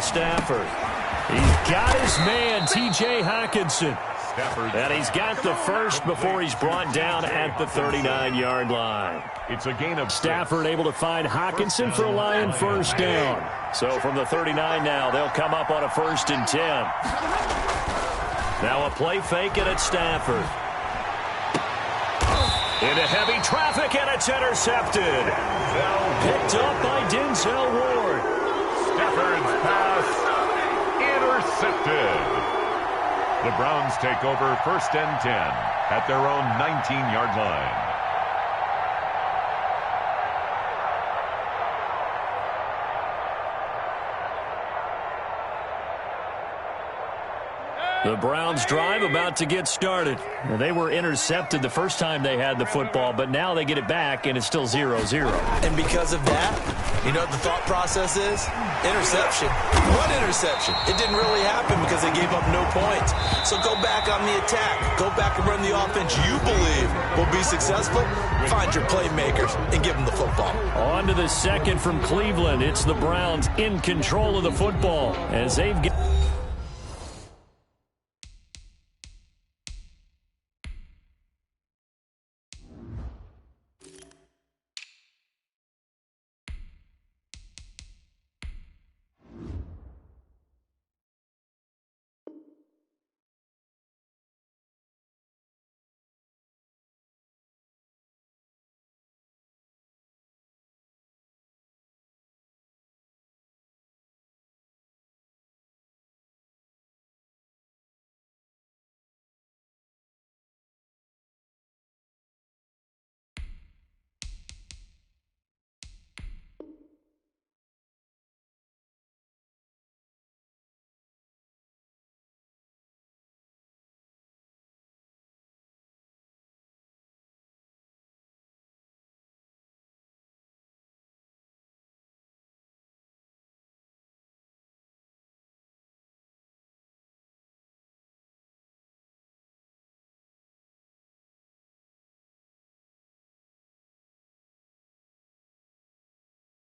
Stafford. He's got his man, T.J. Hockenson. And he's got the first before he's brought down at the 39-yard line. It's a gain of Stafford able to find Hockenson for a Lion first down. So from the 39 now, they'll come up on a 1st and 10. Now a play fake, and it's Stafford. Into heavy traffic, and it's intercepted. Picked up by Denzel Ward. Stafford's pass intercepted. The Browns take over 1st and 10 at their own 19-yard line. The Browns drive about to get started. They were intercepted the first time they had the football, but now they get it back, and it's still 0-0. And because of that, you know what the thought process is? Interception. What interception? It didn't really happen because they gave up no points. So go back on the attack. Go back and run the offense you believe will be successful. Find your playmakers and give them the football. On to the second from Cleveland. It's the Browns in control of the football as they've got...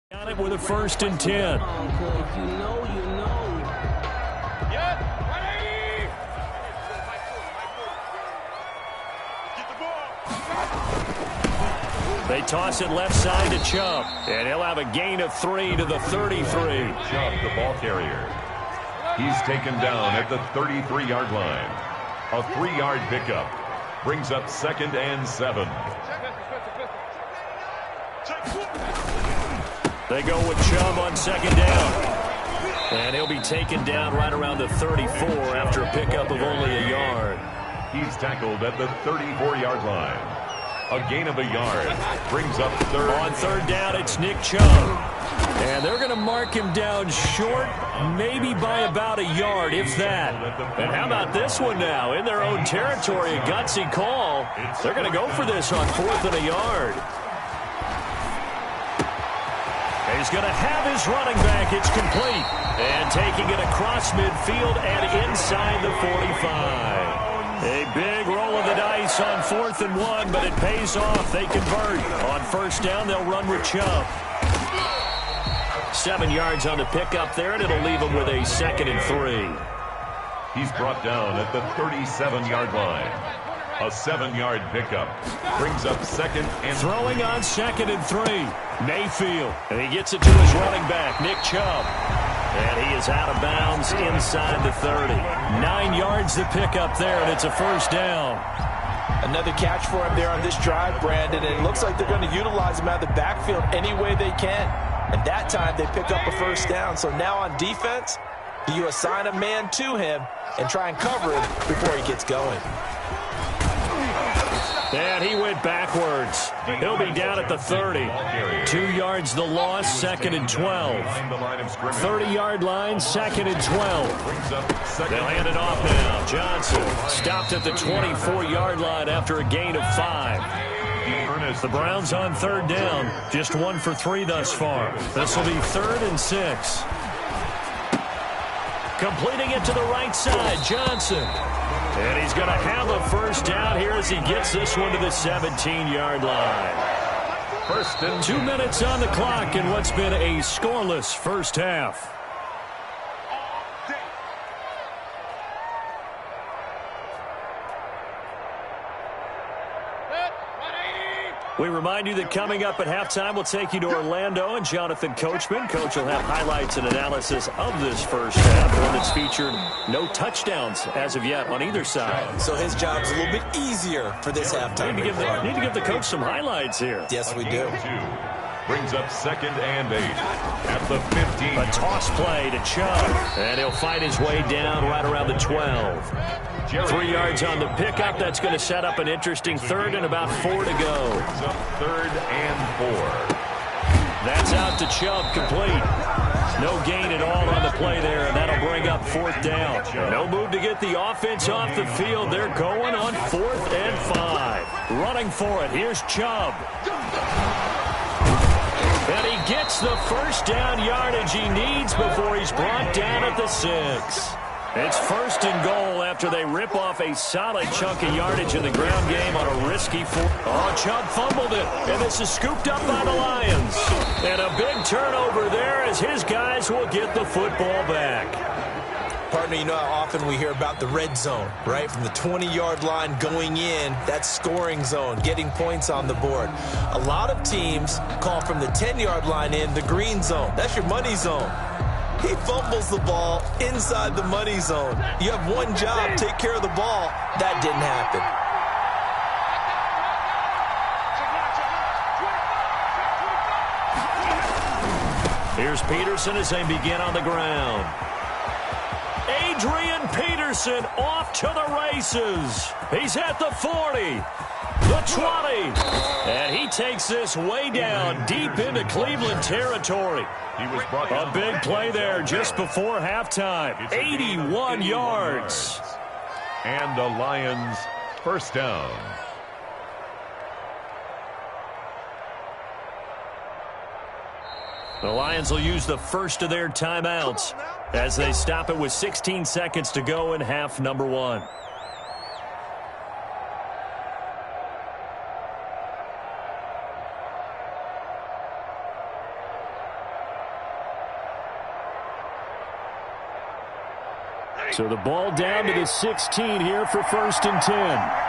Got it with a 1st and 10. They toss it left side to Chubb, and he'll have a gain of 3 to the 33. Chubb, the ball carrier. He's taken down at the 33-yard line. A 3-yard pickup brings up 2nd and 7. They go with Chubb on 2nd down. And he'll be taken down right around the 34 after a pickup of only a yard. He's tackled at the 34-yard line. A gain of a yard brings up 3rd. On 3rd down, it's Nick Chubb. And they're going to mark him down short, maybe by about a yard, if that. And how about this one now? In their own territory, a gutsy call. They're going to go for this on 4th and a yard. He's going to have his running back. It's complete. And taking it across midfield and inside the 45. A big roll of the dice on 4th and 1, but it pays off. They convert. On 1st down, they'll run with Chubb. 7 yards on the pickup there, and it'll leave him with a 2nd and 3. He's brought down at the 37-yard line. A 7-yard pickup brings up 2nd and... Throwing on 2nd and 3. Mayfield. And he gets it to his running back, Nick Chubb. And he is out of bounds inside the 30. 9 yards to pick up there, and it's a 1st down. Another catch for him there on this drive, Brandon. And it looks like they're going to utilize him out of the backfield any way they can. And that time they pick up a 1st down. So now on defense, do you assign a man to him and try and cover him before he gets going? And he went backwards. He'll be down at the 30. 2 yards the loss, 2nd and 12. 30-yard line, 2nd and 12. They'll hand it off now. Johnson stopped at the 24-yard line after a gain of 5. The Browns on 3rd down, just 1 for 3 thus far. This will be 3rd and 6. Completing it to the right side, Johnson. And he's going to have a 1st down here as he gets this one to the 17-yard line. 1st and 2 minutes on the clock in what's been a scoreless first half. We remind you that coming up at halftime, we'll take you to Orlando and Jonathan Coachman. Coach will have highlights and analysis of this first half, one that's featured no touchdowns as of yet on either side. So his job's a little bit easier for this halftime. Need to give the coach some highlights here. Yes, we do. Brings up 2nd and 8 at the 15. A toss play to Chubb, and he'll fight his way down right around the 12. 3 yards on the pickup. That's going to set up an interesting third and about 4 to go. Brings up 3rd and 4. That's out to Chubb, complete. No gain at all on the play there, and that'll bring up 4th down. No move to get the offense off the field. They're going on 4th and 5. Running for it. Here's Chubb. And he gets the first down yardage he needs before he's brought down at the 6. It's 1st and goal after they rip off a solid chunk of yardage in the ground game on a risky Oh, Chubb fumbled it, and this is scooped up by the Lions. And a big turnover there as his guys will get the football back. Partner, you know how often we hear about the red zone, right? From the 20-yard line going in, that's scoring zone, getting points on the board. A lot of teams call from the 10-yard line in the green zone. That's your money zone. He fumbles the ball inside the money zone. You have one job, take care of the ball. That didn't happen. Here's Peterson as they begin on the ground. Adrian Peterson off to the races. He's at the 40, the 20, and he takes this way down deep into Cleveland territory. A big play there just before halftime. 81 yards. And the Lions first down. The Lions will use the first of their timeouts as they stop it with 16 seconds to go in half number 1. So the ball down to the 16 here for 1st and 10.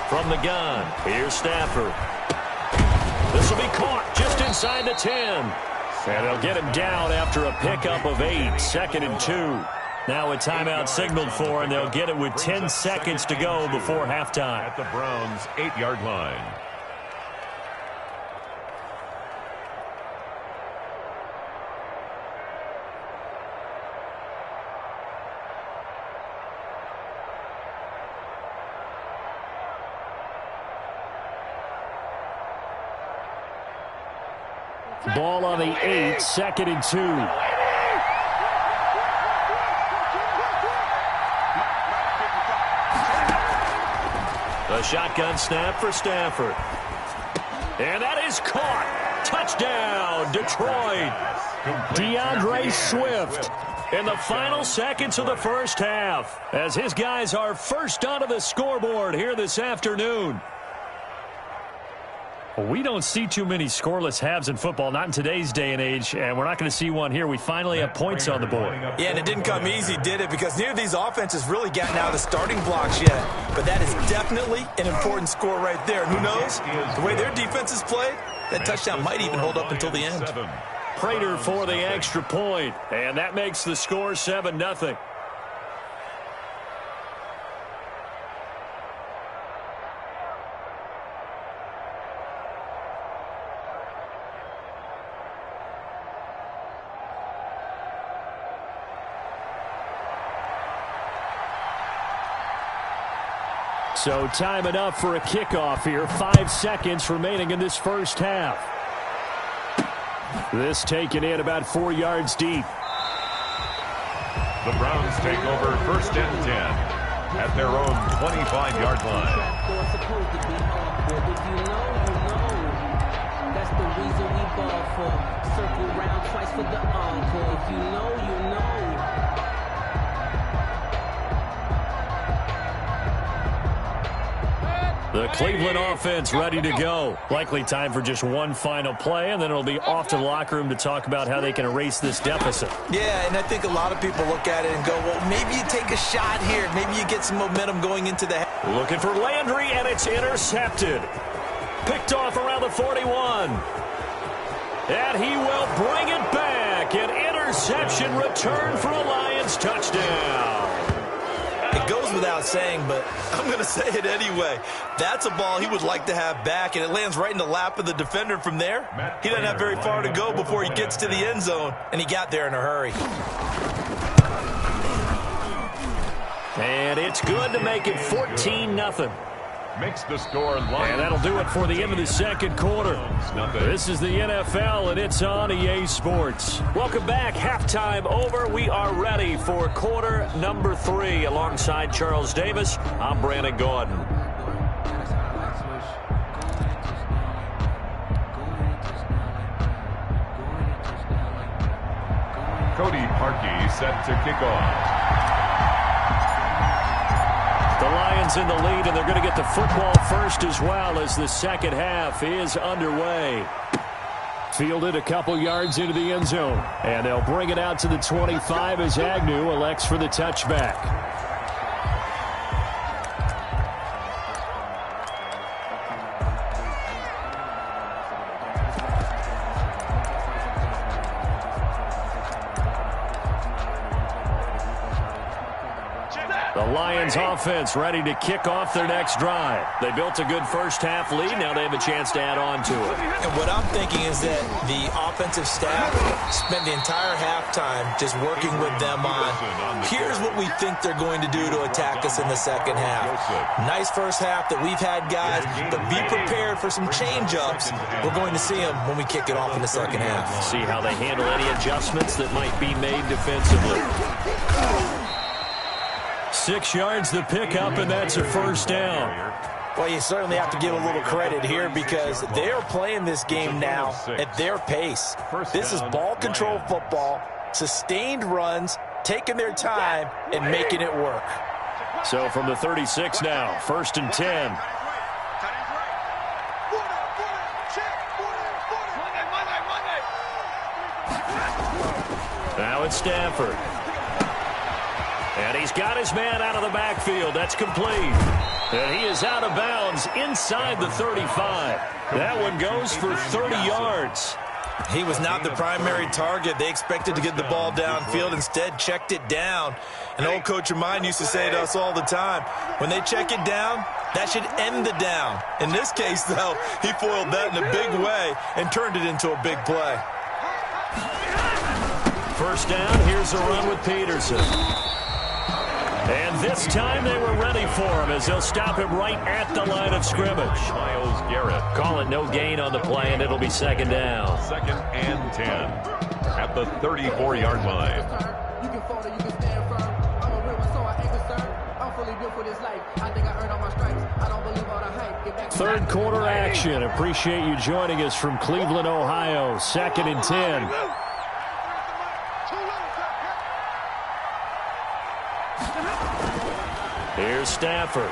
From the gun, here's Stafford. This will be caught just inside the 10. And they'll get him down after a pickup of 8, 2nd and 2. Now a timeout signaled for, and they'll get it with 10 seconds to go before halftime. At the Browns' 8-yard line. Ball on the 8, 2nd and 2. The shotgun snap for Stafford. And that is caught. Touchdown, Detroit. DeAndre Swift in the final seconds of the first half as his guys are first onto the scoreboard here this afternoon. We don't see too many scoreless halves in football, not in today's day and age, and we're not going to see one here. We finally have points on the board. Yeah, and it didn't come easy, did it? Because neither of these offenses really gotten out of the starting blocks yet. But that is definitely an important score right there. And who knows? The way their defense is played, that touchdown might even hold up until the end. Prater for the extra point, and that makes the score 7-0. So time enough for a kickoff here. 5 seconds remaining in this first half. This taken in about 4 yards deep. The Browns take over 1st and 10 at their own 25-yard line. That's the reason we ball for. Circle round twice for the encore. If you know, you know. The Cleveland offense ready to go. Likely time for just one final play, and then it'll be off to the locker room to talk about how they can erase this deficit. Yeah, and I think a lot of people look at it and go, well, maybe you take a shot here. Maybe you get some momentum going into the... Looking for Landry, and it's intercepted. Picked off around the 41. And he will bring it back. An interception return for a Lions touchdown. It goes without saying, but I'm going to say it anyway. That's a ball he would like to have back, and it lands right in the lap of the defender from there. He doesn't have very far to go before he gets to the end zone, and he got there in a hurry. And it's good to make it 14-0. Makes the score line. And that'll do it for the end of the second quarter. This is the NFL, and it's on EA Sports. Welcome back. Halftime over. We are ready for quarter number 3. Alongside Charles Davis, I'm Brandon Gordon. Cody Parkey set to kick off. The Lions in the lead, and they're going to get the football first as well as the second half is underway. Fielded a couple yards into the end zone, and they'll bring it out to the 25 as Agnew elects for the touchback. The Lions offense ready to kick off their next drive. They built a good first half lead. Now they have a chance to add on to it. And what I'm thinking is that the offensive staff spent the entire halftime just working with them on, here's what we think they're going to do to attack us in the second half. Nice first half that we've had, guys, but be prepared for some change-ups. We're going to see them when we kick it off in the second half. See how they handle any adjustments that might be made defensively. 6 yards the pickup, and that's a first down. Well, you certainly have to give a little credit here because they're playing this game now at their pace. This is ball control football, sustained runs, taking their time, and making it work. So from the 36 now, 1st and 10. Now it's Stafford. And he's got his man out of the backfield. That's complete. And he is out of bounds inside the 35. That one goes for 30 yards. He was not the primary target. They expected to get the ball downfield. Instead, checked it down. An old coach of mine used to say to us all the time, when they check it down, that should end the down. In this case, though, he foiled that in a big way and turned it into a big play. First down, here's a run with Peterson. And this time they were ready for him as they'll stop him right at the line of scrimmage. Myles Garrett. Call it no gain on the play, and it'll be second down. 2nd and 10 at the 34-yard line. You can fall or you can stand firm. I'm a real one, so I ain't concerned. I'm fully built for this life. I think I earned all my stripes. I don't believe all the hype. Get back. Third quarter action. Appreciate you joining us from Cleveland, Ohio. 2nd and 10. Here's Stafford.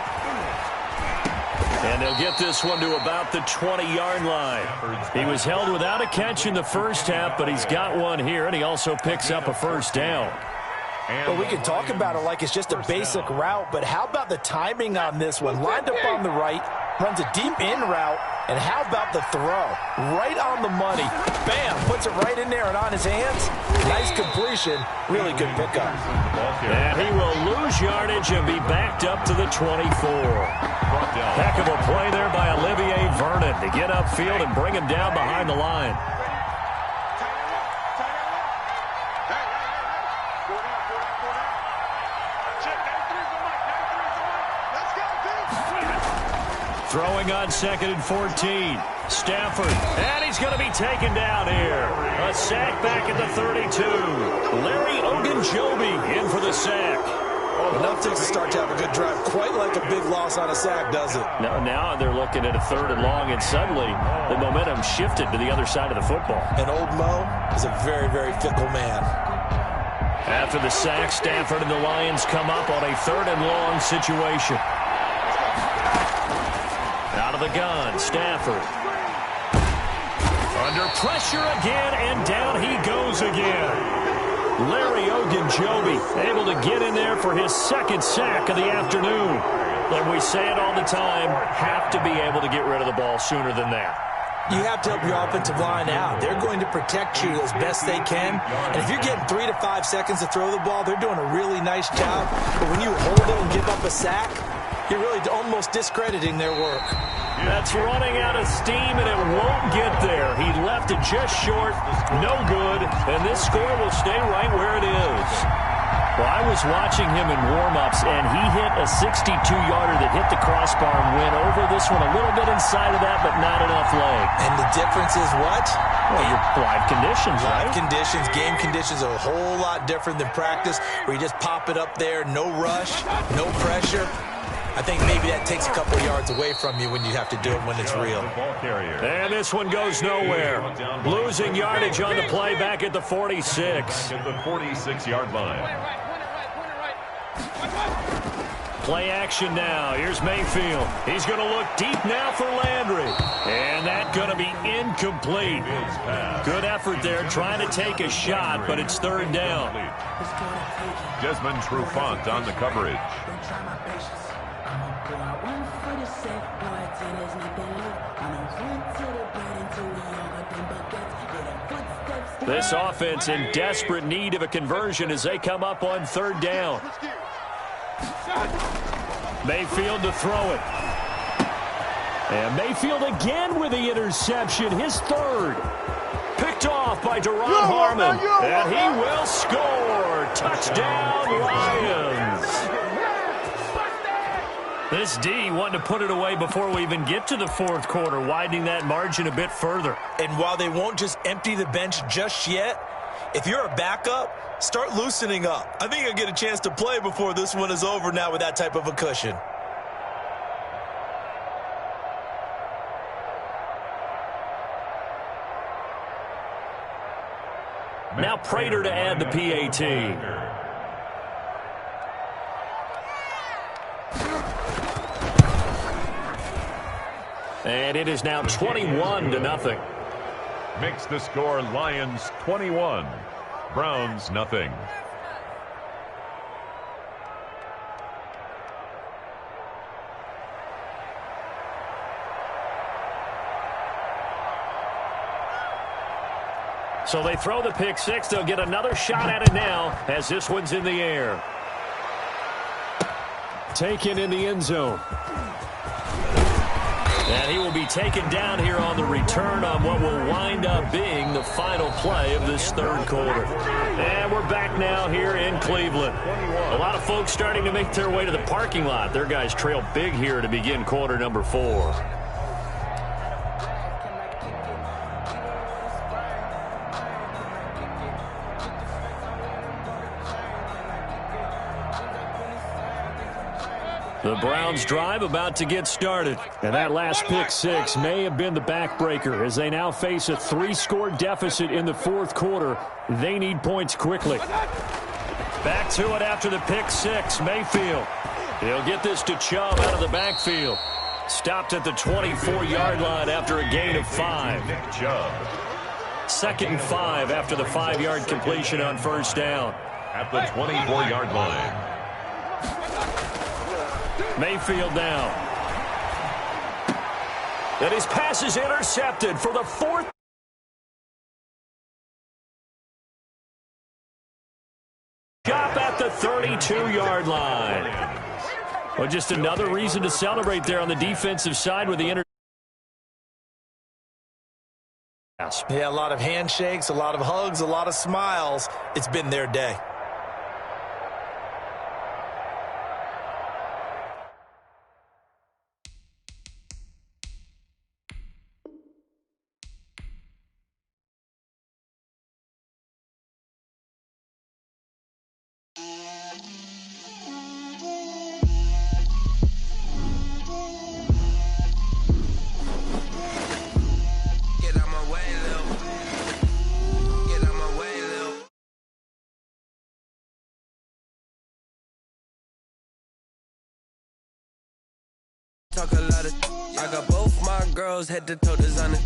And they'll get this one to about the 20-yard line. He was held without a catch in the first half, but he's got one here, and he also picks up a first down. Well, we can talk about it like it's just a basic route, but how about the timing on this one? Lined up on the right, runs a deep in route, and how about the throw? Right on the money. Bam, puts it right in there and on his hands. Nice completion, really good pickup. And he will lose yardage and be backed up to the 24. Heck of a play there by Olivier Vernon to get upfield and bring him down behind the line. Throwing on 2nd and 14. Stafford, and he's going to be taken down here. A sack back at the 32. Larry Ogunjobi in for the sack. Enough to start to have a good drive. Quite like a big loss on a sack, does it? No, now they're looking at a 3rd and long, and suddenly the momentum shifted to the other side of the football. And old Mo is a very, very fickle man. After the sack, Stafford and the Lions come up on a 3rd and long situation. of the gun, Stafford. Under pressure again, and down he goes again. Larry Ogunjobi able to get in there for his second sack of the afternoon. And we say it all the time, have to be able to get rid of the ball sooner than that. You have to help your offensive line out. They're going to protect you as best they can. And if you're getting 3 to 5 seconds to throw the ball, they're doing a really nice job. But when you hold it and give up a sack, you're really almost discrediting their work. That's running out of steam, and it won't get there. He left it just short, no good, and this score will stay right where it is. Well, I was watching him in warm-ups, and he hit a 62-yarder that hit the crossbar and went over this one a little bit inside of that, but not enough leg. And the difference is what? Well, your live conditions, right? Live conditions, game conditions are a whole lot different than practice, where you just pop it up there, no rush, no pressure. I think maybe that takes a couple yards away from you when you have to do it when it's real. And this one goes nowhere. Losing yardage on the play back at the 46. At the 46-yard line. Play action now. Here's Mayfield. He's going to look deep now for Landry. And that's going to be incomplete. Good effort there trying to take a shot, but it's third down. Desmond Trufant on the coverage. This offense in desperate need of a conversion as they come up on third down. Mayfield to throw it. And Mayfield again with the interception, his third. Picked off by Deron Harmon. And he will score. Touchdown, Lions. This D wanting to put it away before we even get to the fourth quarter, widening that margin a bit further. And while they won't just empty the bench just yet, if you're a backup, start loosening up. I think you'll get a chance to play before this one is over now with that type of a cushion. Now Prater to add the PAT. And it is now 21-0. Makes the score Lions 21, Browns nothing. So they throw the pick six. They'll get another shot at it now as this one's in the air. Taken in the end zone. And he will be taken down here on the return on what will wind up being the final play of this third quarter. And we're back now here in Cleveland. A lot of folks starting to make their way to the parking lot. Their guys trail big here to begin quarter number 4. The Browns drive about to get started. And that last pick six may have been the backbreaker as they now face a 3-score deficit in the fourth quarter. They need points quickly. Back to it after the pick six. Mayfield. He'll get this to Chubb out of the backfield. Stopped at the 24-yard line after a gain of 5. Nick Chubb. 2nd and 5 after the 5-yard completion on first down. At the 24-yard line. Mayfield now. And his pass is intercepted for the 4th. Stop at the 32-yard line. Well, just another reason to celebrate there on the defensive side with the interception. Yeah, a lot of handshakes, a lot of hugs, a lot of smiles. It's been their day. Talk a lot of I got both my girls head to toe designer.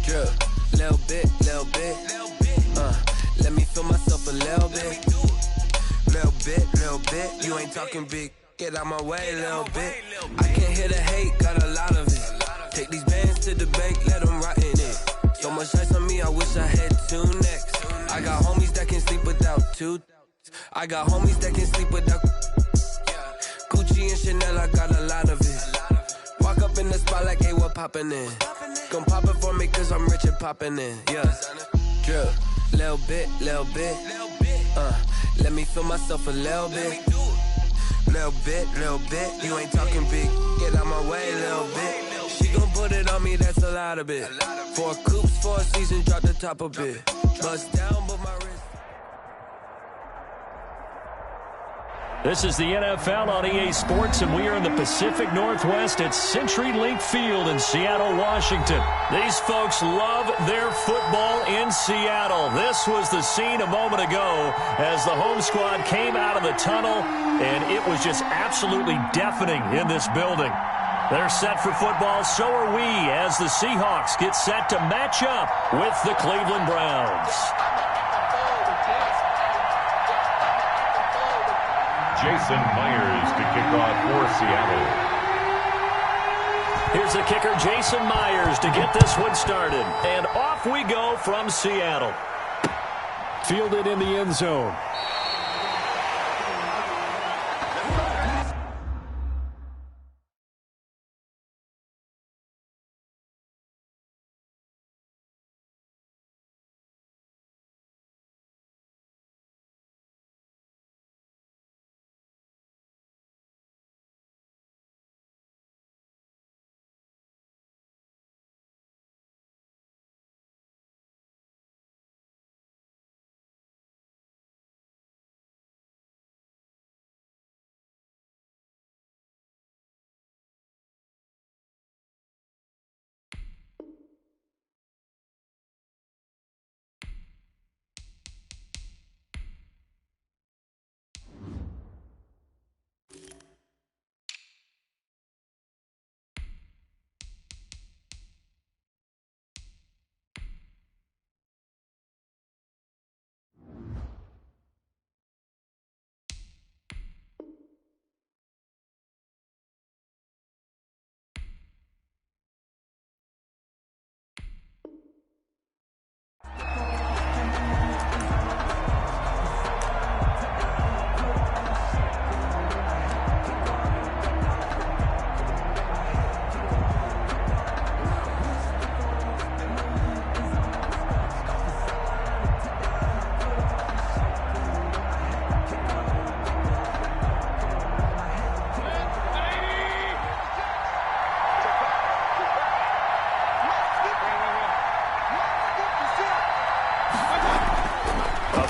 Drip, little bit. Let me feel myself a little bit. Little bit. You ain't talking big. Get out my way, little bit. I can't hear the hate, got a lot of it. Take these bands to the bank, let them rot in it. So much ice on me, I wish I had 2 necks. I got homies that can sleep without 2. I got homies that can sleep without Gucci and Chanel, I got a lot of it. Walk up in the spot like, hey, what poppin' in? Gon' pop it for me cause I'm rich and poppin' in, yeah. Drip, little bit. Let me feel myself a little bit. Little bit. You ain't talking big. Get out my way, little bit. She gon' put it on me, that's a lot of it. 4 coops, 4 seasons, drop the top a bit. Bust down, but my wrist. This is the NFL on EA Sports, and we are in the Pacific Northwest at CenturyLink Field in Seattle, Washington. These folks love their football in Seattle. This was the scene a moment ago as the home squad came out of the tunnel, and it was just absolutely deafening in this building. They're set for football, so are we, as the Seahawks get set to match up with the Cleveland Browns. Jason Myers to kick off for Seattle. Here's the kicker, Jason Myers, to get this one started. And off we go from Seattle. Fielded in the end zone.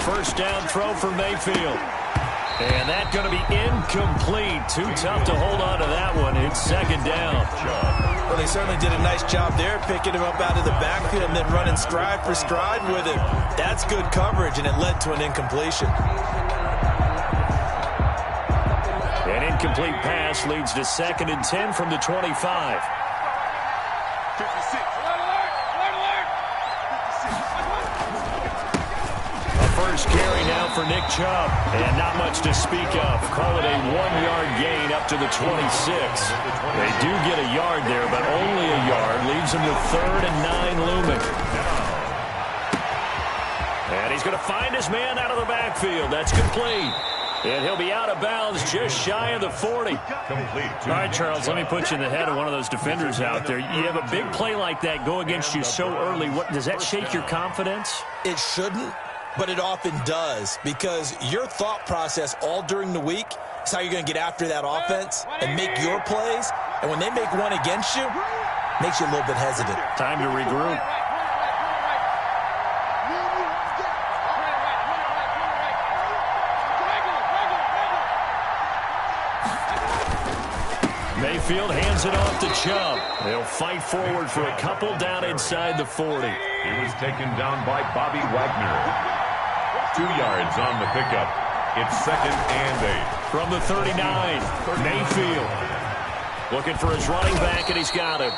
First down throw for Mayfield. And that's going to be incomplete. Too tough to hold on to that one. It's second down. Well, they certainly did a nice job there, picking him up out of the backfield and then running stride for stride with him. That's good coverage, and it led to an incompletion. An incomplete pass leads to 2nd and 10 from the 25. First carry now for Nick Chubb. And not much to speak of. Call it a 1-yard gain up to the 26. They do get a yard there, but only a yard. Leaves them with 3rd and 9 looming. And he's going to find his man out of the backfield. That's complete. And he'll be out of bounds just shy of the 40. Complete. All right, Charles, let me put you in the head of one of those defenders out there. You have a big play like that go against you so early. What does that shake your confidence? It shouldn't, but it often does, because your thought process all during the week is how you're going to get after that offense and make your plays. And when they make one against you, it makes you a little bit hesitant. Time to regroup. Mayfield hands it off to Chubb. They'll fight forward for a couple down inside the 40. He was taken down by Bobby Wagner. 2 yards on the pickup. It's 2nd and 8. From the 39, Mayfield. Looking for his running back, and he's got him.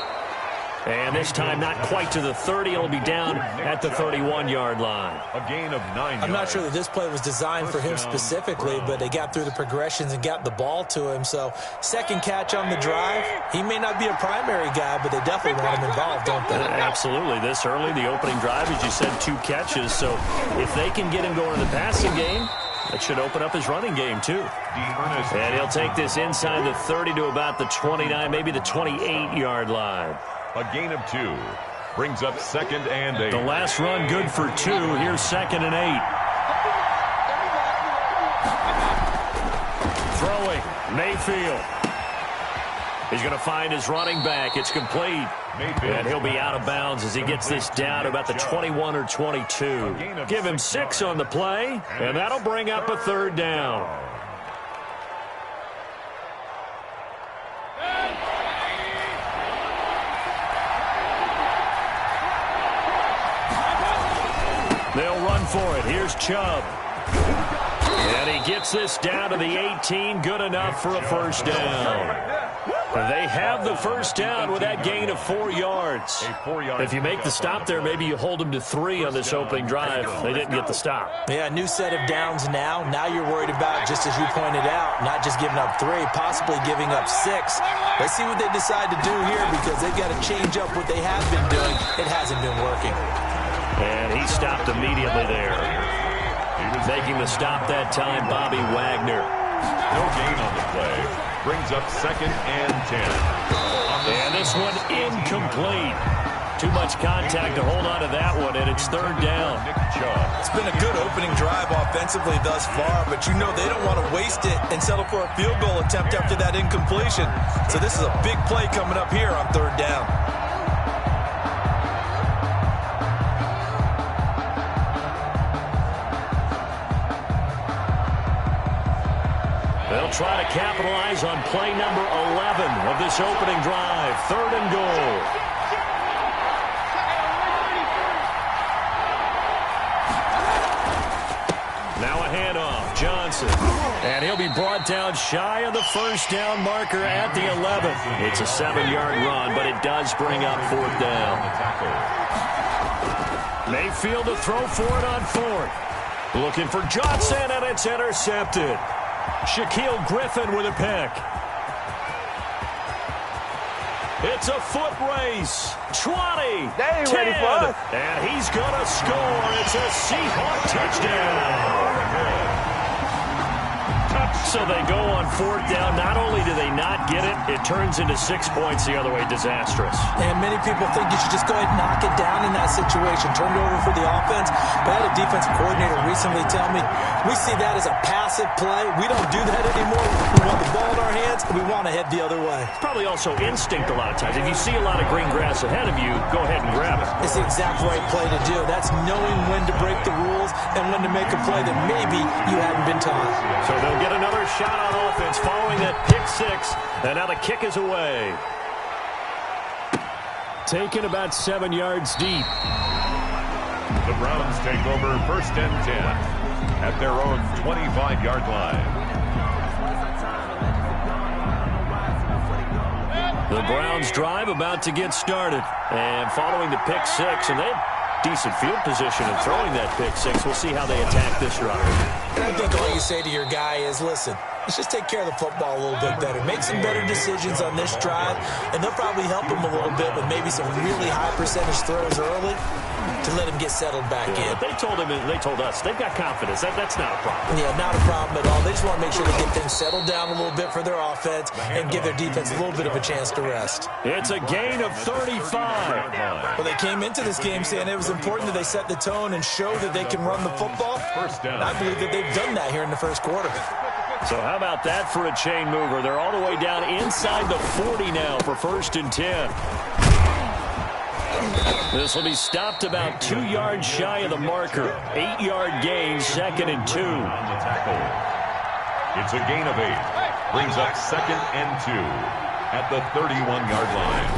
And this time not quite to the 30. It'll be down at the 31-yard line. A gain of 9 yards. I'm not sure that this play was designed for him specifically, but they got through the progressions and got the ball to him. So second catch on the drive. He may not be a primary guy, but they definitely want him involved, don't they? Absolutely. This early, the opening drive, as you said, 2 catches. So if they can get him going in the passing game, that should open up his running game, too. And he'll take this inside the 30 to about the 29, maybe the 28-yard line. A gain of 2. Brings up 2nd and 8. The last run good for 2. Here's 2nd and 8. Throwing, Mayfield. He's going to find his running back. It's complete. And he'll be out of bounds as he gets this down to about the 21 or 22. Give him 6 on the play, and that'll bring up a 3rd down. They'll run for it. Here's Chubb. And he gets this down to the 18. Good enough for a 1st down. They have the 1st down with that gain of 4 yards. If you make the stop there, maybe you hold them to 3 on this opening drive. They didn't get the stop. Yeah, new set of downs now. Now you're worried about, just as you pointed out, not just giving up 3, possibly giving up 6. Let's see what they decide to do here, because they've got to change up what they have been doing. It hasn't been working. And he stopped immediately there. Making the stop that time, Bobby Wagner. No gain on the play. Brings up 2nd and 10. And this one incomplete. Too much contact to hold on to that one, and it's 3rd down. It's been a good opening drive offensively thus far, but you know they don't want to waste it and settle for a field goal attempt after that incompletion. So this is a big play coming up here on 3rd down. They'll try to capitalize on play number 11 of this opening drive. 3rd and goal. Now a handoff. Johnson. And he'll be brought down shy of the 1st down marker at the 11. It's a 7-yard run, but it does bring up 4th down. Mayfield to throw for it on 4th. Looking for Johnson, and it's intercepted. Shaquille Griffin with a pick. It's a foot race. 20, 10, and he's going to score. It's a Seahawk touchdown. So they go on 4th down. Not only do they not get it, it turns into 6 points the other way. Disastrous. And many people think you should just go ahead and knock it down in that situation. Turn it over for the offense. But I had a defensive coordinator recently tell me, we see that as a passive play. We don't do that anymore. We want the ball in our hands, and we want to head the other way. It's probably also instinct a lot of times. If you see a lot of green grass ahead of you, go ahead and grab it. It's the exact right play to do. That's knowing when to break the rules and when to make a play that maybe you hadn't been taught. So they'll get another shot on offense following that pick 6, and now the kick is away. Taken about 7 yards deep. The Browns take over 1st and 10 at their own 25-yard line. The Browns drive about to get started, and following the pick 6, and they had decent field position in throwing that pick 6. We'll see how they attack this drive. And I think all you say to your guy is, listen, let's just take care of the football a little bit better. Make some better decisions on this drive, and they'll probably help him a little bit with maybe some really high percentage throws early to let him get settled back in. They told him, they told us, they've got confidence. That's not a problem. Yeah, not a problem at all. They just want to make sure they get things settled down a little bit for their offense and give their defense a little bit of a chance to rest. It's a gain of 35. Well, they came into this game saying it was important that they set the tone and show that they can run the football. 1st down. I believe that they've done that here in the 1st quarter. So how about that for a chain mover? They're all the way down inside the 40 now for 1st and 10. This will be stopped about 2 yards shy of the marker. 8-yard gain, 2nd and 2. It's a gain of 8. Brings up 2nd and 2 at the 31-yard line.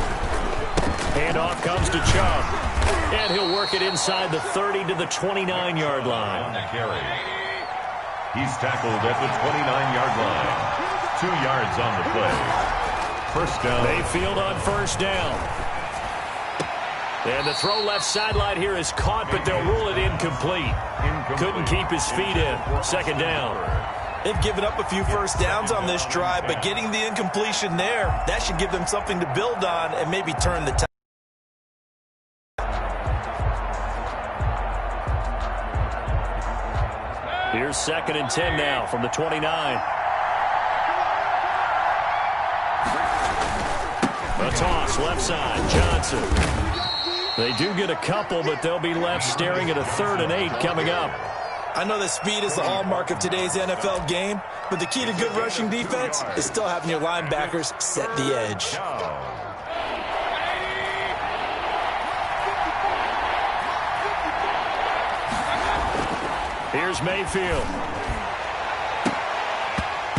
Handoff comes to Chubb. And he'll work it inside the 30 to the 29-yard line. On the carry. He's tackled at the 29-yard line. 2 yards on the play. First down. Mayfield on first down. And the throw left sideline here is caught, but they'll rule it incomplete. Couldn't keep his feet in. Second down. They've given up a few first downs on this drive, but getting the incompletion there, that should give them something to build on and maybe turn the tide. Here's 2nd and 10 now from the 29. A toss, left side, Johnson. They do get a couple, but they'll be left staring at a 3rd and 8 coming up. I know that speed is the hallmark of today's NFL game, but the key to good rushing defense is still having your linebackers set the edge. Here's Mayfield.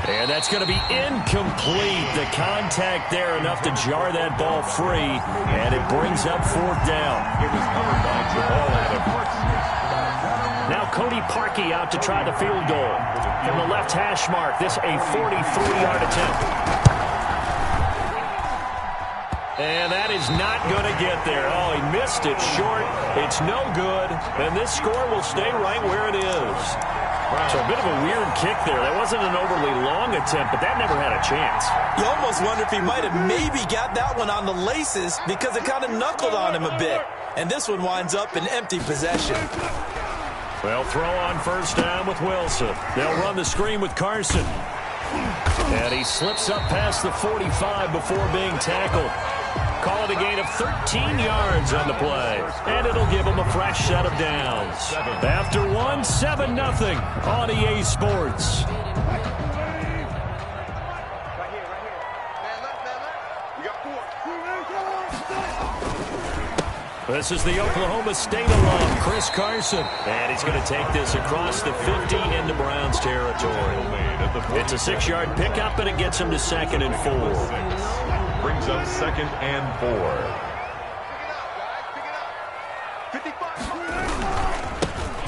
And that's going to be incomplete. The contact there enough to jar that ball free, and it brings up 4th down. It was covered by Jamal Adams. Now Cody Parkey out to try the field goal. From the left hash mark, this a 43-yard attempt. And that is not going to get there. Oh, he missed it short. It's no good. And this score will stay right where it is. So a bit of a weird kick there. That wasn't an overly long attempt, but that never had a chance. You almost wonder if he might have maybe got that one on the laces because it kind of knuckled on him a bit. And this one winds up in empty possession. Well, throw on first down with Wilson. They'll run the screen with Carson. And he slips up past the 45 before being tackled. Call it a gain of 13 yards on the play. And it'll give him a fresh set of downs. After 1, 7-0 on EA Sports. This is the Oklahoma State alum, Chris Carson. And he's going to take this across the 50 into Browns territory. It's a 6-yard pickup, and it gets him to 2nd and 4. Brings up 2nd and 4.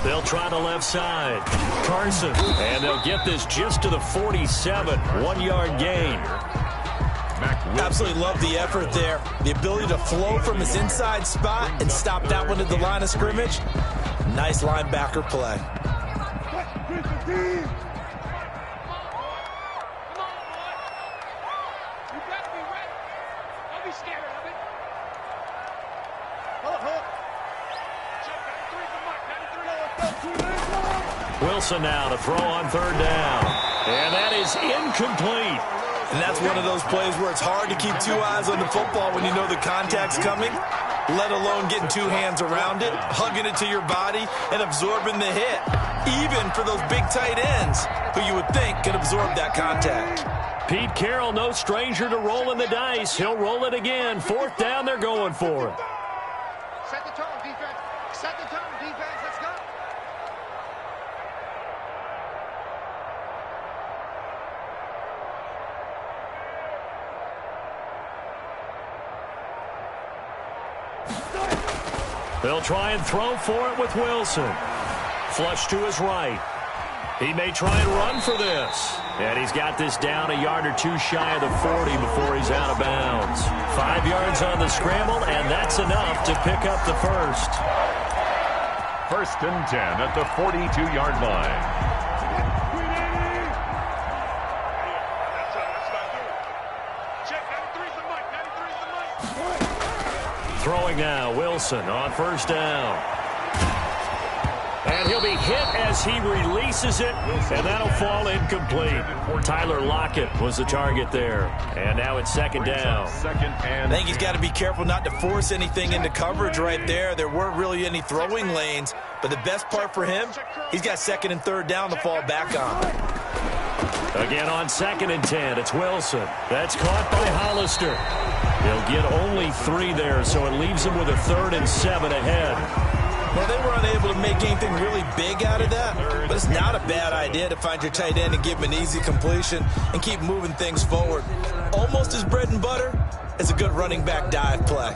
They'll try the left side. Carson. And they'll get this just to the 47. 1-yard gain. Absolutely love the effort there. The ability to flow from his inside spot and stop that one at the line of scrimmage. Nice linebacker play. Wilson now to throw on 3rd down. And that is incomplete. And that's one of those plays where it's hard to keep 2 eyes on the football when you know the contact's coming, let alone getting 2 hands around it, hugging it to your body, and absorbing the hit, even for those big tight ends who you would think can absorb that contact. Pete Carroll, no stranger to rolling the dice. He'll roll it again. 4th down, they're going for it. Set the tone, defense. Set the tone, defense. Let's go. They'll try and throw for it with Wilson. Flush to his right. He may try and run for this. And he's got this down a yard or 2 shy of the 40 before he's out of bounds. 5 yards on the scramble, and that's enough to pick up the first. 1st and 10 at the 42-yard line. Throwing now, Wilson on 1st down. And he'll be hit as he releases it, and that'll fall incomplete. Tyler Lockett was the target there. And now it's 2nd down. I think he's got to be careful not to force anything into coverage right there. There weren't really any throwing lanes, but the best part for him, he's got 2nd and 3rd down to fall back on. Again on 2nd and 10, it's Wilson. That's caught by Hollister. They'll get only 3 there, so it leaves them with a 3rd and 7 ahead. Well, they were unable to make anything really big out of that, but it's not a bad idea to find your tight end and give him an easy completion and keep moving things forward. Almost as bread and butter as a good running back dive play.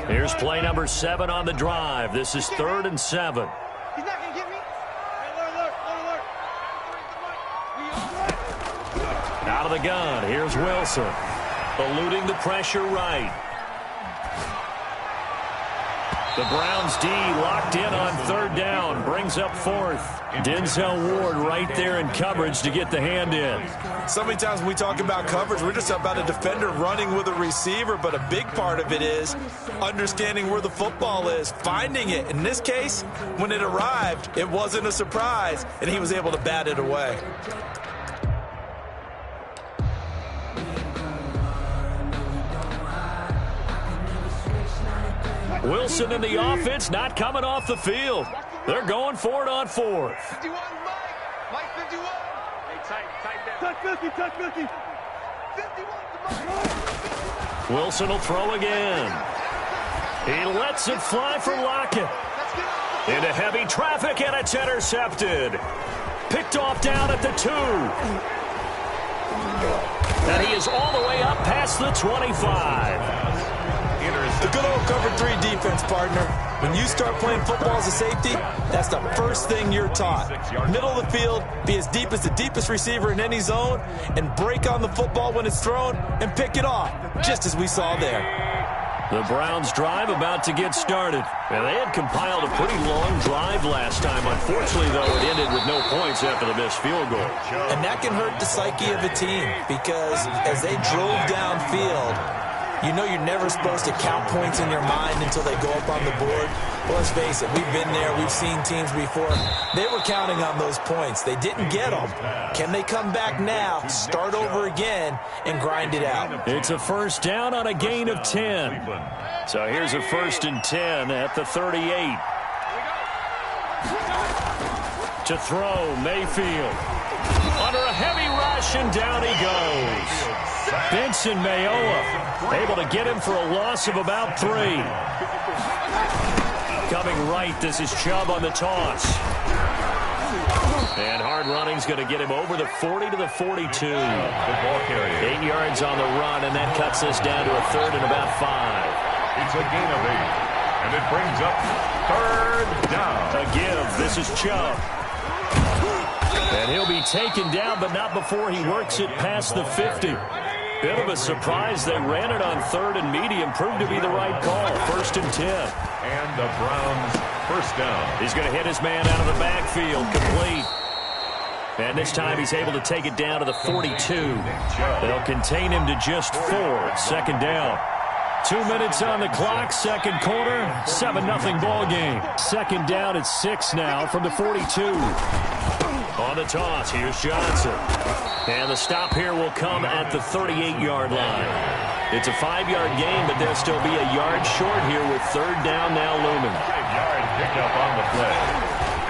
Here's play number 7 on the drive. This is 3rd and 7. He's not going to get me. Out of the gun, here's Wilson. Eluding the pressure right. The Browns D locked in on third down. Brings up fourth. Denzel Ward right there in coverage to get the hand in. So many times when we talk about coverage, we're just about a defender running with a receiver, but a big part of it is understanding where the football is, finding it. In this case, when it arrived, it wasn't a surprise, and he was able to bat it away. Wilson in the offense not coming off the field. They're going for it on fourth. 51, Mike 51. Hey, tight down. Touch 50. 51, Wilson will throw again. He lets it fly for Lockett. Into heavy traffic, and it's intercepted. Picked off down at the 2. And he is all the way up past the 25. The good old cover 3 defense, partner. When you start playing football as a safety, that's the first thing you're taught. Middle of the field, be as deep as the deepest receiver in any zone, and break on the football when it's thrown and pick it off, just as we saw there. The Browns drive about to get started. And they had compiled a pretty long drive last time. Unfortunately, though, it ended with no points after the missed field goal. And that can hurt the psyche of a team, because as they drove downfield, you know you're never supposed to count points in your mind until they go up on the board. Well, let's face it, we've been there. We've seen teams before. They were counting on those points. They didn't get them. Can they come back now, start over again, and grind it out? It's a first down on a gain of 10. So here's a 1st and 10 at the 38. To throw, Mayfield. Under a heavy rush, and down he goes. Benson Mayowa able to get him for a loss of about 3. Coming right, this is Chubb on the toss. And hard running's going to get him over the 40 to the 42. The ball carrier. 8 yards on the run, and that cuts us down to a 3rd and about 5. It's a gain of 8, and it brings up 3rd down. A give. This is Chubb. And he'll be taken down, but not before he works it past the 50. Bit of a surprise. They ran it on 3rd and medium. Proved to be the right call. 1st and 10. And the Browns first down. He's going to hit his man out of the backfield. Complete. And this time he's able to take it down to the 42. They'll contain him to just 4. 2nd down. 2 minutes on the clock. 2nd quarter. 7-0 ball game. 2nd down at 6 now from the 42. On the toss, here's Johnson. And the stop here will come at the 38-yard line. It's a 5-yard gain, but they'll still be a yard short here with 3rd down now looming. 5-yard pickup on the play.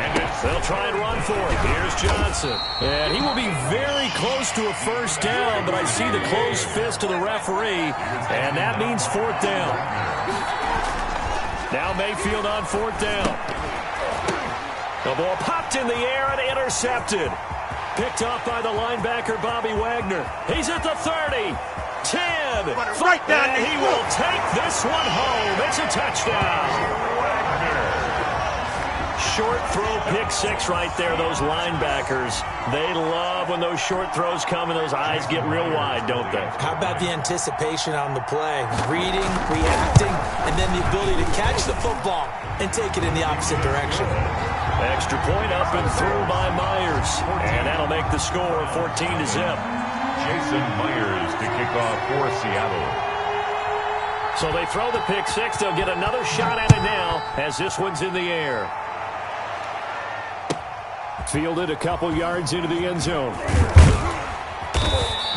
And they'll try and run for it. Here's Johnson. And he will be very close to a 1st down, but I see the closed fist of the referee, and that means 4th down. Now Mayfield on 4th down. The ball popped in the air and intercepted. Picked off by the linebacker, Bobby Wagner. He's at the 30, 10, right down, and he will take this one home. It's a touchdown. Short throw, pick 6 right there. Those linebackers, they love when those short throws come and those eyes get real wide, don't they? How about the anticipation on the play? Reading, reacting, and then the ability to catch the football and take it in the opposite direction. Extra point up and through by Myers. And that'll make the score 14-0. Jason Myers to kick off for Seattle. So they throw the pick 6. They'll get another shot at it now as this one's in the air. Fielded a couple yards into the end zone.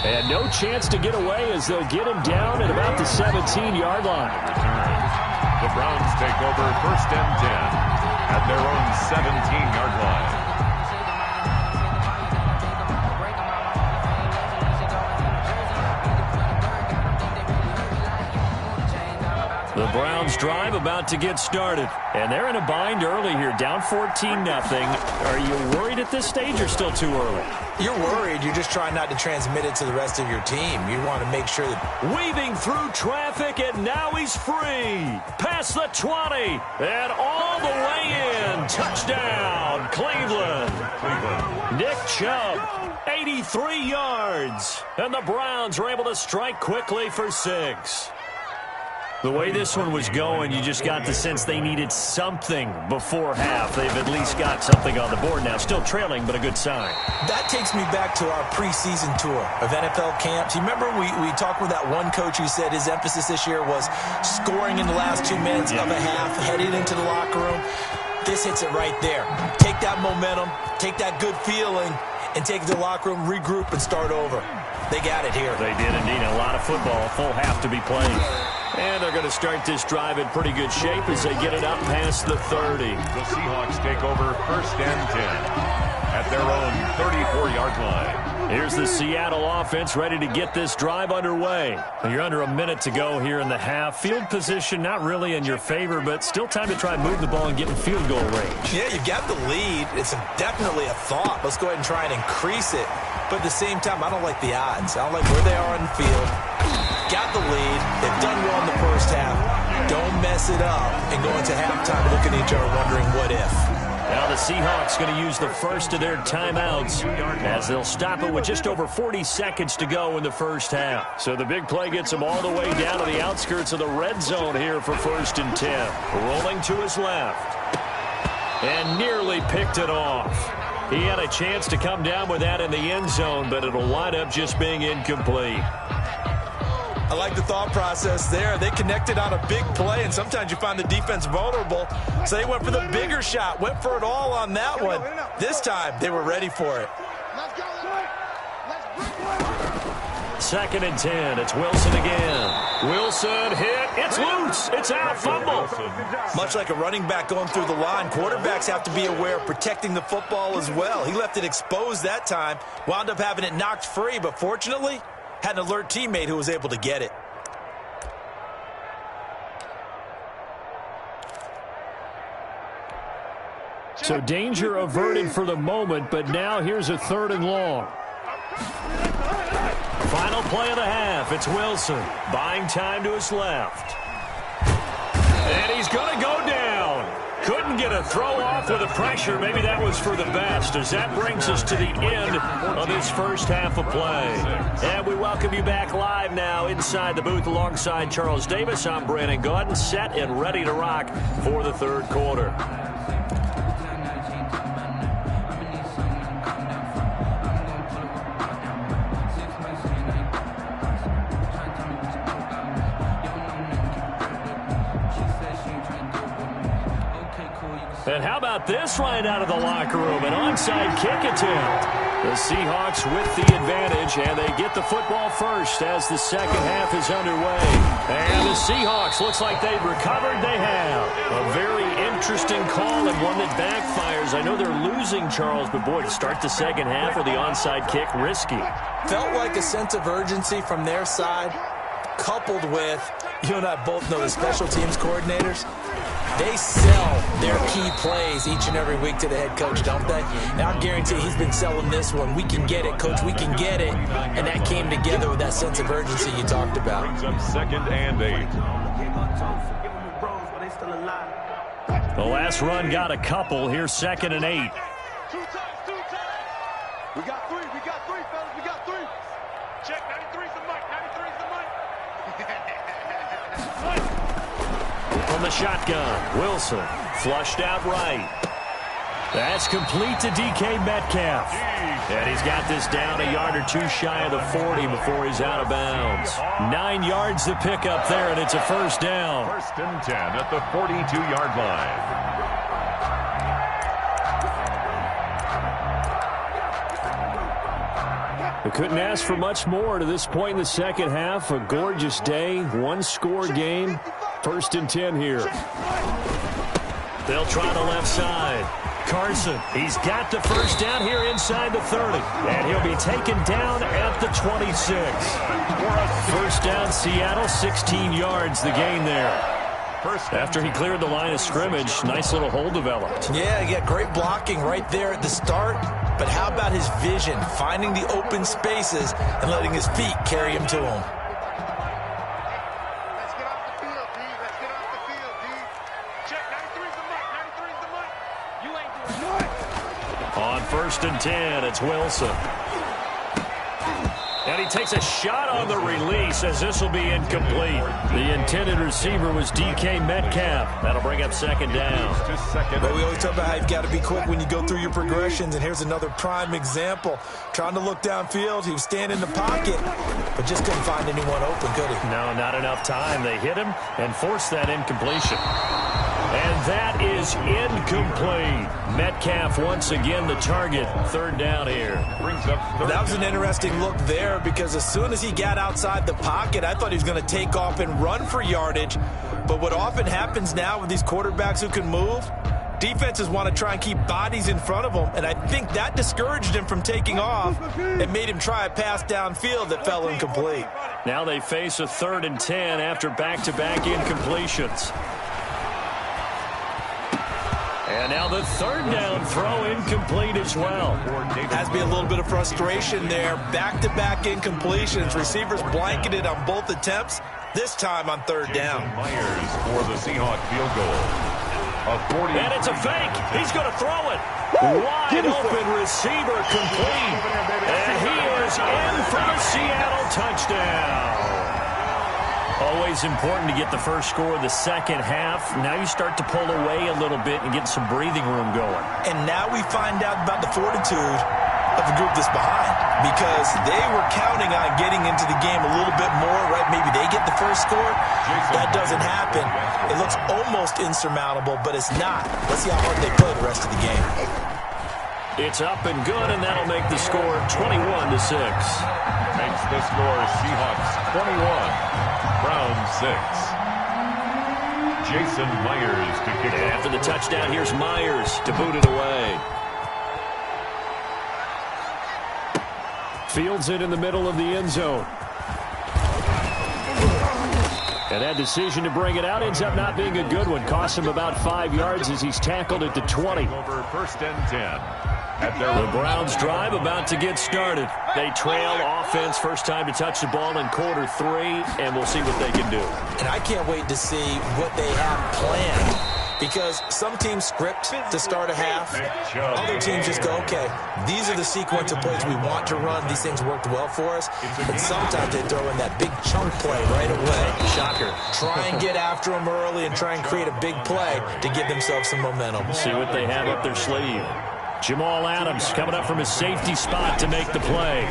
And no chance to get away as they'll get him down at about the 17-yard line. The Browns take over 1st and 10. At their own 17-yard line. The Browns drive about to get started. And they're in a bind early here, down 14-0. Are you worried at this stage or still too early? You're worried. You're just trying not to transmit it to the rest of your team. You want to make sure that... Weaving through traffic, and now he's free. Past the 20, and all the way in. Touchdown, Cleveland. Nick Chubb, 83 yards. And the Browns were able to strike quickly for 6. The way this one was going, you just got the sense they needed something before half. They've at least got something on the board now. Still trailing, but a good sign. That takes me back to our preseason tour of NFL camps. You remember we talked with that one coach who said his emphasis this year was scoring in the last 2 minutes of a half, heading into the locker room. This hits it right there. Take that momentum, take that good feeling, and take it to the locker room, regroup, and start over. They got it here. They did indeed. A lot of football, full half to be played. And they're going to start this drive in pretty good shape as they get it up past the 30. The Seahawks take over 1st and 10 at their own 34-yard line. Here's the Seattle offense ready to get this drive underway. You're under a minute to go here in the half. Field position not really in your favor, but still time to try and move the ball and get in field goal range. Yeah, you got the lead. It's definitely a thought. Let's go ahead and try and increase it. But at the same time, I don't like the odds. I don't like where they are on the field. Got the lead. They've done well in the first half. Don't mess it up and go into halftime looking at each other wondering what if. Now the Seahawks going to use the first of their timeouts as they'll stop it with just over 40 seconds to go in the first half. So the big play gets them all the way down to the outskirts of the red zone here for 1st and 10. Rolling to his left. And nearly picked it off. He had a chance to come down with that in the end zone, but it'll wind up just being incomplete. I like the thought process there. They connected on a big play, and sometimes you find the defense vulnerable. So they went for the bigger shot, went for it all on that one. This time, they were ready for it. 2nd and 10. It's Wilson again. Wilson hit. It's loose. It's out. Fumble. Much like a running back going through the line, quarterbacks have to be aware of protecting the football as well. He left it exposed that time, wound up having it knocked free, but fortunately, had an alert teammate who was able to get it. So danger averted for the moment, but now here's a 3rd and long. Final play of the half. It's Wilson buying time to his left. And he's going to go down. Couldn't get a throw off with the pressure. Maybe that was for the best, as that brings us to the end of this first half of play. And we welcome you back live now inside the booth alongside Charles Davis. I'm Brandon Gaudin, set and ready to rock for the 3rd quarter. And how about this right out of the locker room? An onside kick attempt. The Seahawks with the advantage, and they get the football first as the second half is underway. And the Seahawks, looks like they've recovered. They have. A very interesting call and one that backfires. I know they're losing, Charles, but boy, to start the second half with the onside kick, risky. Felt like a sense of urgency from their side, coupled with, you and I both know the special teams coordinators. They sell their key plays each and every week to the head coach, don't they? And I guarantee he's been selling this one. We can get it, coach. We can get it. And that came together with that sense of urgency you talked about. Brings up 2nd and 8. The last run got a couple. Here's 2nd and 8. Two times. We got three, fellas. We got 3. Check, 93's the mic. 93's the mic. From the shotgun, Wilson flushed out right. That's complete to DK Metcalf. And he's got this down a yard or two shy of the 40 before he's out of bounds. 9 yards to pick up there, and it's a first down. 1st and 10 at the 42-yard line. We couldn't ask for much more to this point in the second half. A gorgeous day, one-score game. 1st and 10 here. They'll try the left side. Carson, he's got the first down here inside the 30. And he'll be taken down at the 26. First down, Seattle, 16 yards the gain there. After he cleared the line of scrimmage, nice little hole developed. Yeah, he got great blocking right there at the start. But how about his vision, finding the open spaces and letting his feet carry him to him? Let's get off the field, D. Let's get off the field, D. Check, 93's the mic. 93's the mic. You ain't doing nothing. On 1st and 10. It's Wilson. And he takes a shot on the release as this will be incomplete. The intended receiver was DK Metcalf. That'll bring up 2nd down. But we always talk about how you've got to be quick when you go through your progressions, and here's another prime example. Trying to look downfield, he was standing in the pocket, but just couldn't find anyone open, could he? No, not enough time. They hit him and forced that incompletion. And that is incomplete. Metcalf once again the target. 3rd down here. That was an interesting look there because as soon as he got outside the pocket, I thought he was going to take off and run for yardage. But what often happens now with these quarterbacks who can move, defenses want to try and keep bodies in front of them, and I think that discouraged him from taking off and made him try a pass downfield that fell incomplete. Now they face a 3rd and 10 after back-to-back incompletions. And now the 3rd down throw incomplete as well. Has to be a little bit of frustration there. Back-to-back incompletions. Receivers blanketed on both attempts, this time on 3rd down. Myers for the Seahawk field goal. And it's a fake. He's going to throw it. Wide open receiver complete. And he is in for the Seattle touchdown. Always important to get the first score of the second half. Now you start to pull away a little bit and get some breathing room going. And now we find out about the fortitude of the group that's behind, because they were counting on getting into the game a little bit more, right? Maybe they get the first score. That doesn't happen. It looks almost insurmountable, but it's not. Let's see how hard they play the rest of the game. It's up and good, and that'll make the score 21-6. Makes the score Seahawks 21. Browns 6. Jason Myers to kick off. After the touchdown, here's Myers to boot it away. Fields it in the middle of the end zone. And that decision to bring it out ends up not being a good one. Costs him about 5 yards as he's tackled at the 20. Over 1st and 10. The Browns drive about to get started. They trail offense first time to touch the ball in quarter 3, and we'll see what they can do. And I can't wait to see what they have planned, because some teams script to start a half. Other teams just go, okay, these are the sequence of plays we want to run. These things worked well for us. But sometimes they throw in that big chunk play right away. Shocker. Try and get after them early and try and create a big play to give themselves some momentum. See what they have up their sleeve. Jamal Adams coming up from his safety spot to make the play.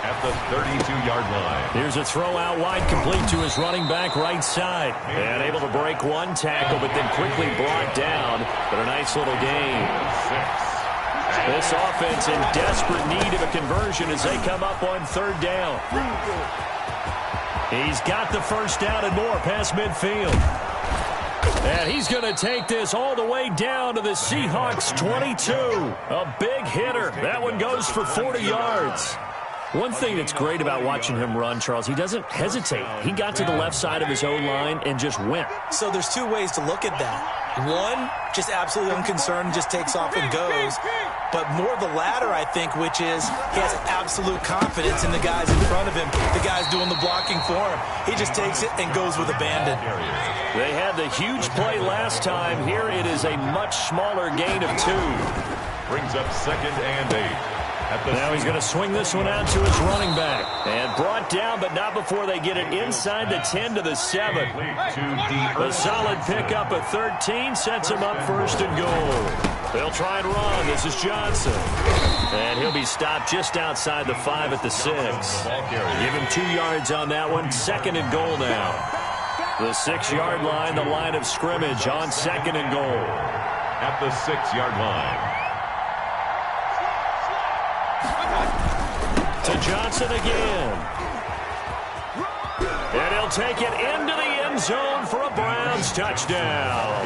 At the 32-yard line. Here's a throw out wide, complete to his running back right side. And able to break one tackle, but then quickly brought down. But a nice little gain. This offense in desperate need of a conversion as they come up on 3rd down. He's got the first down and more past midfield. And he's going to take this all the way down to the Seahawks 22. A big hitter. That one goes for 40 yards. One thing that's great about watching him run, Charles, he doesn't hesitate. He got to the left side of his own line and just went. So there's 2 ways to look at that. One, just absolutely unconcerned, just takes off and goes. But more the latter, I think, which is he has absolute confidence in the guys in front of him, the guys doing the blocking for him. He just takes it and goes with abandon. They had the huge play last time. Here it is a much smaller gain of 2. Brings up 2nd and 8. Now he's going to swing this one out to his running back. And brought down, but not before they get it inside the 10 to the 7. A solid pickup at 13 sets him up 1st and goal. They'll try and run. This is Johnson. And he'll be stopped just outside the 5 at the 6. Give him 2 yards on that one. 2nd and goal now. The 6-yard line, the line of scrimmage on 2nd and goal. At the 6-yard line. To Johnson again. And he'll take it into the end zone for a Browns touchdown.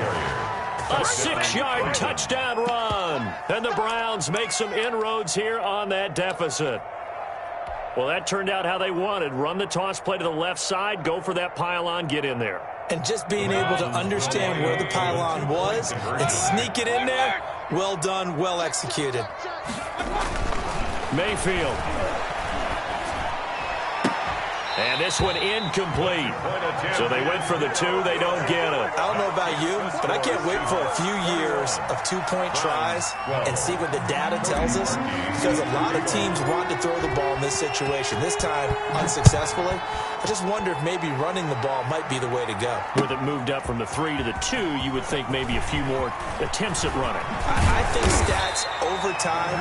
A 6-yard touchdown run. And the Browns make some inroads here on that deficit. Well, that turned out how they wanted. Run the toss play to the left side, go for that pylon, get in there. And just being able to understand where the pylon was and sneak it in there, well done, well executed. Mayfield. And this one incomplete. So they went for the 2. They don't get it. I don't know about you, but I can't wait for a few years of two-point tries and see what the data tells us, because a lot of teams want to throw the ball in this situation. This time, unsuccessfully. I just wonder if maybe running the ball might be the way to go. With it moved up from the 3 to the 2, you would think maybe a few more attempts at running. I think stats over time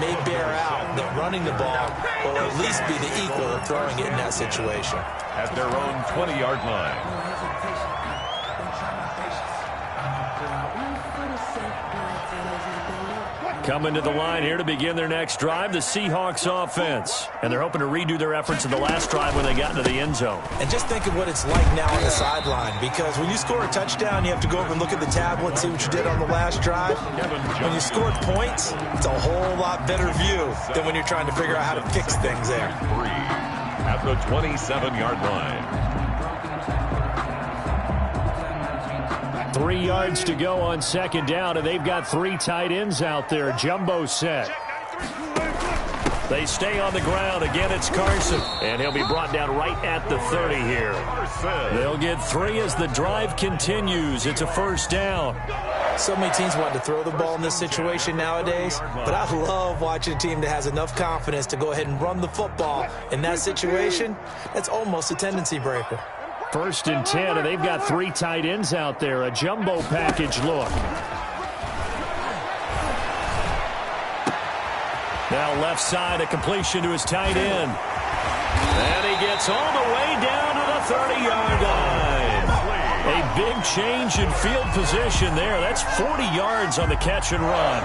may bear out that running the ball will at least be the equal of throwing it in that situation. At their own 20-yard line. Coming to the line here to begin their next drive, the Seahawks offense. And they're hoping to redo their efforts in the last drive when they got into the end zone. And just think of what it's like now on the sideline, because when you score a touchdown, you have to go over and look at the tablet and see what you did on the last drive. When you scored points, it's a whole lot better view than when you're trying to figure out how to fix things there. At the 27-yard line. 3 yards to go on second down, and they've got 3 tight ends out there. Jumbo set. They stay on the ground. Again, it's Carson, and he'll be brought down right at the 30 here. They'll get 3 as the drive continues. It's a first down. So many teams want to throw the ball in this situation nowadays, but I love watching a team that has enough confidence to go ahead and run the football in that situation. That's almost a tendency breaker. First and 10, and they've got 3 tight ends out there. A jumbo package look. Now left side, a completion to his tight end. And he gets all the way down to the 30-yard line. A big change in field position there. That's 40 yards on the catch and run.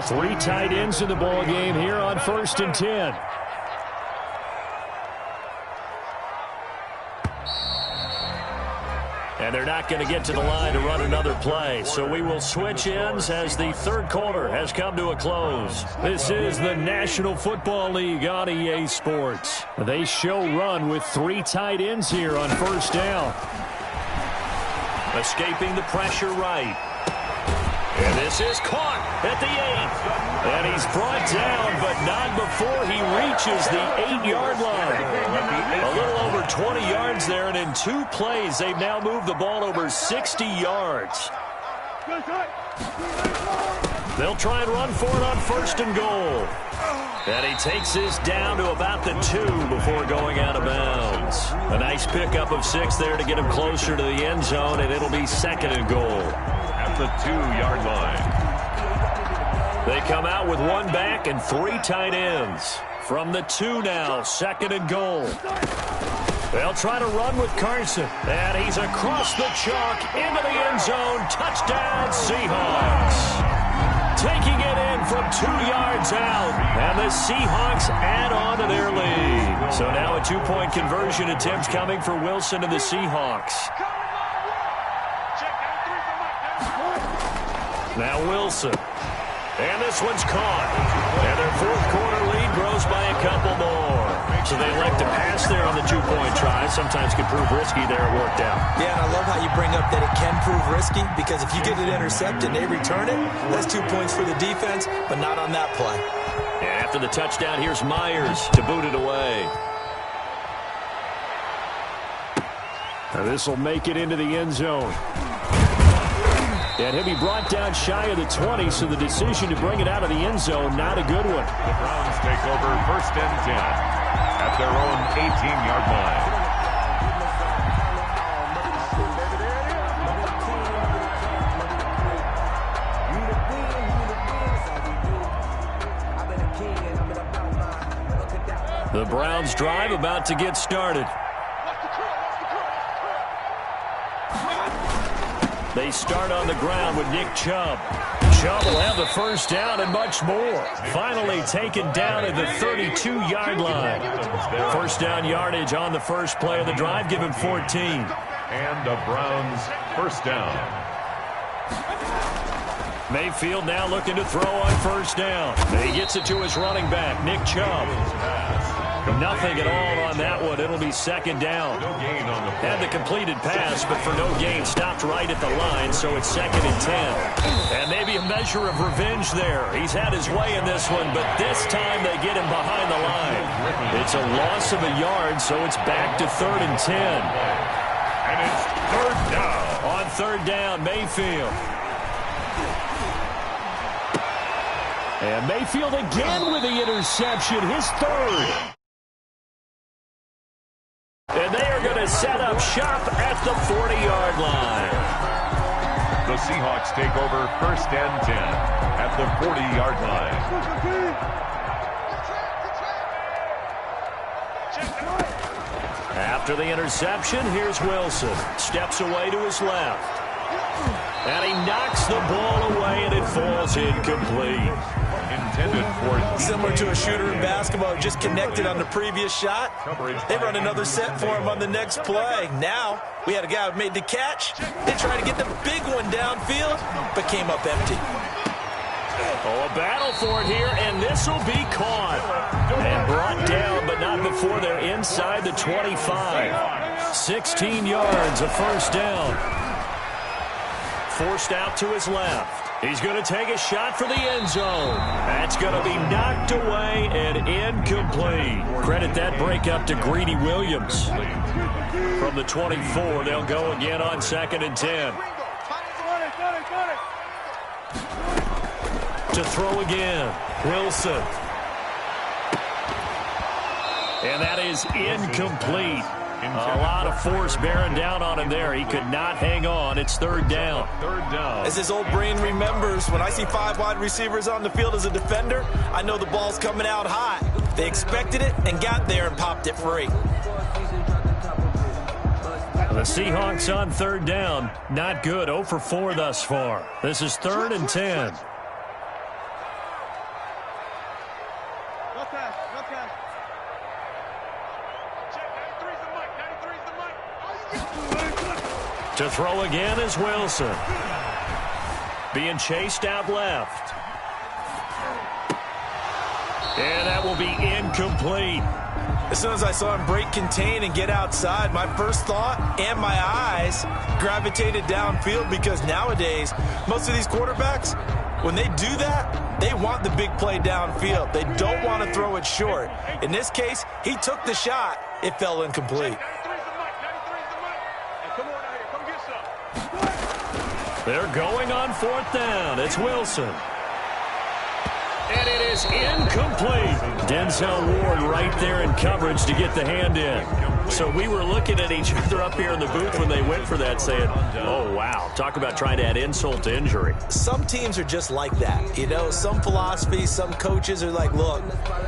3 tight ends in the ball game here on first and 10. And they're not going to get to the line to run another play. So we will switch ends as the third quarter has come to a close. This is the National Football League on EA Sports. They show run with 3 tight ends here on first down. Escaping the pressure right. And this is caught at the 8. And he's brought down, but not before he reaches the 8-yard line. A little over 20 yards there, and in 2 plays, they've now moved the ball over 60 yards. They'll try and run for it on first and goal. And he takes this down to about the 2 before going out of bounds. A nice pickup of 6 there to get him closer to the end zone, and it'll be second and goal. At the 2-yard line. They come out with 1 back and 3 tight ends. From the 2 now, second and goal. They'll try to run with Carson. And he's across the chalk into the end zone. Touchdown, Seahawks. Taking it in from 2 yards out. And the Seahawks add on to their lead. So now a 2-point conversion attempt coming for Wilson and the Seahawks. Now Wilson. And this one's caught. And their fourth quarter lead grows by a couple more. So they elect to pass there on the 2-point try. Sometimes can prove risky there. It worked out. Yeah, and I love how you bring up that it can prove risky, because if you get it intercepted and they return it, that's 2 points for the defense, but not on that play. And after the touchdown, here's Myers to boot it away. Now this will make it into the end zone. And he'll be brought down shy of the 20, so the decision to bring it out of the end zone, not a good one. The Browns take over first and 10 at their own 18-yard line. The Browns drive about to get started. They start on the ground with Nick Chubb. Chubb will have the first down and much more. Finally taken down at the 32-yard line. First down yardage on the first play of the drive. Give him 14. And the Browns first down. Mayfield now looking to throw on first down. And he gets it to his running back, Nick Chubb. Nothing at all on that one. It'll be second down. No gain on the play. Had the completed pass, but for no gain, stopped right at the line, so it's second and 10. And maybe a measure of revenge there. He's had his way in this one, but this time they get him behind the line. It's a loss of a yard, so it's back to third and 10. And it's third down. On third down, Mayfield. And Mayfield again with the interception, his third. And they are going to set up shop at the 40-yard line. The Seahawks take over first and 10 at the 40-yard line. After the interception, here's Wilson. Steps away to his left. And he knocks the ball away, and it falls incomplete. Intended for Similar to a shooter in basketball who just connected on the previous shot. They run another set for him on the next play. Now, we had a guy who made the catch. They tried to get the big one downfield, but came up empty. Oh, a battle for it here, and this will be caught. And brought down, but not before they're inside the 25. 16 yards, a first down. Forced out to his left. He's going to take a shot for the end zone. That's going to be knocked away and incomplete. Credit that breakup to Greedy Williams. From the 24, they'll go again on second and 10. To throw again, Wilson. And that is incomplete. A lot of force bearing down on him there. He could not hang on. It's third down. As his old brain remembers, when I see 5 wide receivers on the field as a defender, I know the ball's coming out hot. They expected it and got there and popped it free. The Seahawks on third down. Not good. 0 for 4 thus far. This is third and 10. To throw again is Wilson. Being chased out left. And that will be incomplete. As soon as I saw him break contain and get outside, my first thought and my eyes gravitated downfield, because nowadays, most of these quarterbacks, when they do that, they want the big play downfield. They don't want to throw it short. In this case, he took the shot. It fell incomplete. They're going on fourth down. It's Wilson. And it is incomplete. Denzel Ward right there in coverage to get the hand in. So we were looking at each other up here in the booth when they went for that, saying, oh, wow, talk about trying to add insult to injury. Some teams are just like that. You know, some philosophies, some coaches are like, look,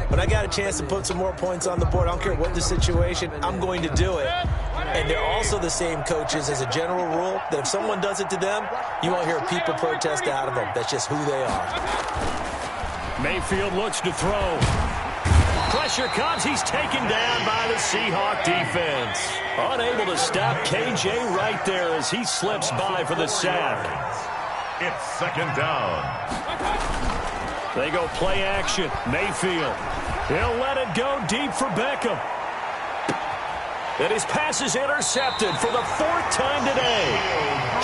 when I got a chance to put some more points on the board, I don't care what the situation, I'm going to do it. And they're also the same coaches as a general rule that if someone does it to them, you won't hear people protest out of them. That's just who they are. Mayfield looks to throw. Pressure comes. He's taken down by the Seahawk defense. Unable to stop KJ right there as he slips by for the sack. It's second down. They go play action. Mayfield. He'll let it go deep for Beckham. And his pass is intercepted for the 4th time today.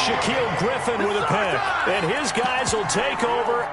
Shaquille Griffin with a pick. And his guys will take over